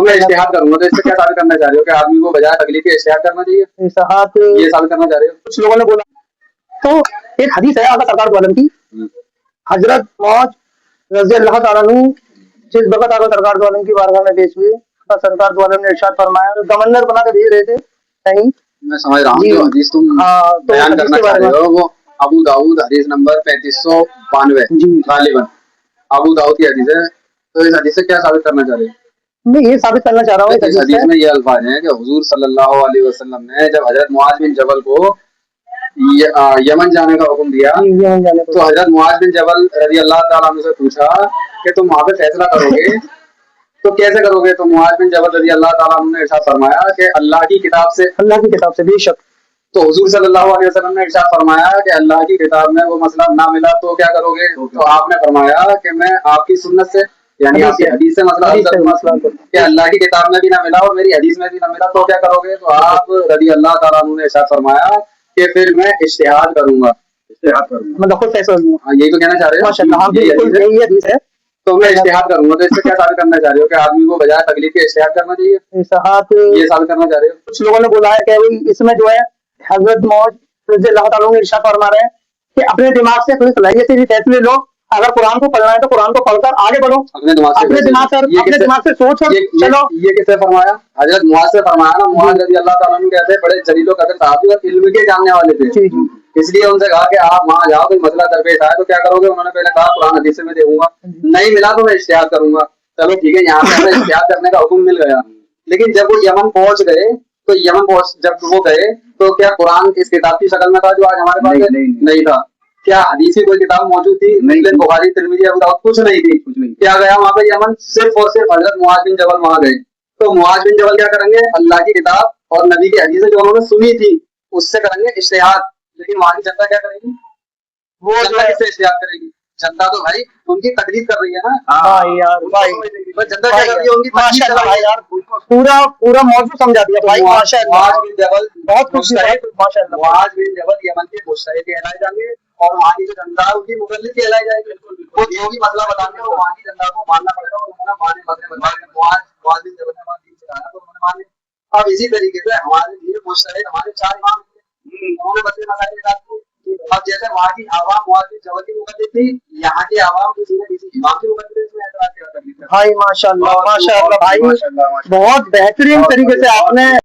मैं इश्तिहाद करूंगा, तो इससे क्या साबित करना चाह रहे हो कि आदमी को बजाय तकलीफ के इश्तिहाद करना चाहिए, ये साबित करना चाह रहे हो? कुछ लोगों ने बोला। तो एक हदीस है आला सरकार दो आलम की, हजरत मौज रज़ी अल्लाह ताला अन्हु जिस वक्त आला सरकार दो आलम की बारगाह में पेश हुए, सरकार दो आलम ने इरशाद फरमाया, गवर्नर बना के भेज रहे थे कहीं। मैं समझ रहा हूँ, जो हदीस तुम बयान करना चाह रहे हो वो अबू दाऊद हदीस नंबर 3592 गालिबन अबू दाऊद की हदीस है। तो इस हदीस से क्या साबित करना चाह रहे हो? मैं ये साबित करना चाह रहा हूँ इस हदीस में ये अल्फाज हैं कि हुजूर सल्लल्लाहु अलैहि वसल्लम ने जब हजरत मुआज बिन जबल को यमन जाने का हुक्म दिया, तो हजरत मुआज बिन जबल रज़ी अल्लाह ताला अन्हु से पूछा कि तुम वहां पे फैसला करोगे तो कैसे करोगे? तो मुआज बिन जबल रज़ी अल्लाह ताला अन्हु ने इरशाद फरमाया कि अल्लाह की किताब से बेशक। तो हुजूर सल्लल्लाहु अलैहि वसल्लम ने इरशाद फरमाया कि अल्लाह की किताब में वो मसला ना मिला तो क्या करोगे? तो आपने फरमाया कि मैं आपकी सुन्नत से, यानी आपकी हदीस से मसला कि अल्लाह की किताब में भी ना मिला और मेरी हदीस में भी ना मिला तो क्या करोगे? तो आप रज़ी अल्लाह ताला अन्हु ने इरशाद फरमाया कि फिर मैं इज्तिहाद करूंगा, मतलब खुद फैसला लूंगा। हाँ, यही तो कहना चाह रहे हो? माशाअल्लाह, यही हदीस है। तो मैं इज्तिहाद करूंगा, तो इससे क्या साबित करना चाह रहे हो कि आदमी को बजाय तकलीफ के इज्तिहाद करना चाहिए, ये साबित करना चाह रहे हो? कुछ लोगों ने बोला है कि इसमें जो है हजरत मौज रज़ी अल्लाह ताला अन्हु इरशाद फरमा रहे हैं कि अपने दिमाग से थोड़ी सलाहियत से भी फैसले लो, अगर कुरान को पढ़ना है तो कुरान को पढ़कर आगे बढ़ो, अपने दिमाग से सोच चलो। ये किससे फरमाया? हजरत मुआज से फरमाया ना। मुआज रज़ी अल्लाह ताला अन्हु कहते बड़े जलीलो कदर साहबी और इल्म के जानने वाले थे, इसलिए उनसे कहा कि आप वहां जाओ, कोई मसला दरपेश आए तो क्या करोगे? उन्होंने पहले कहा कुरान हदीस से मैं देखूंगा, नहीं मिला तो मैं इज्तिहाद करूंगा। चलो ठीक है, यहाँ पे हमें इज्तिहाद करने का हुक्म मिल गया, लेकिन जब वो यमन पहुंच गए तो जब वो गए तो क्या कुरान इस किताब की शक्ल में था जो आज हमारे पास नहीं था? क्या हदीस की कोई किताब मौजूद थी? मुस्लिम, बुखारी, तिरमिज़ी, अबू दाऊद, कुछ नहीं थी। क्या गया वहां पे यमन? सिर्फ और सिर्फ हजरत मुआज बिन जबल वहां गए। तो मुआज बिन जबल क्या करेंगे? अल्लाह की किताब और नबी की हदीसें जो उन्होंने सुनी थी उससे करेंगे इज्तिहाद। लेकिन वहां की जनता क्या करेगी? वो जनता किससे इज्तिहाद करेगी? जनता तो भाई उनकी तकलीफ कर रही है ना। भाई यार, जनता क्या कर रही है? उनकी माशाअल्लाह भाई यार, पूरा मौजूद समझा दिया भाई। माशाअल्लाह, मुआज बिन जबल बहुत खुश है। माशाअल्लाह, मुआज बिन जबल यमन के मुजतहिद कहलाए जाएंगे और वहाँ की जो जनता है उनकी मुकल्लिद कहलाई जाएगी। वो जो भी मसला बताएंगे वो वहाँ की जनता को मानना पड़ेगा, उन्होंने माने मसले बनवाए। मुआज बिन जबल ने हमारे दीन सिखाया तो उन्होंने माने। अब इसी तरीके से हमारे लिए मुजतहिद हमारे 4 इमाम थे, उन्होंने मसले मसाइल निकाल दिए। अब जैसे वहाँ की आवाम मुआज बिन जबल की मुकल्लिद थी, यहाँ की आवाम किसी न किसी इमाम की मुकल्लिद है, इसमें ऐतराज क्या कर सकते हैं? भाई माशाअल्लाह, माशाअल्लाह भाई, बहुत बेहतरीन तरीके से आपने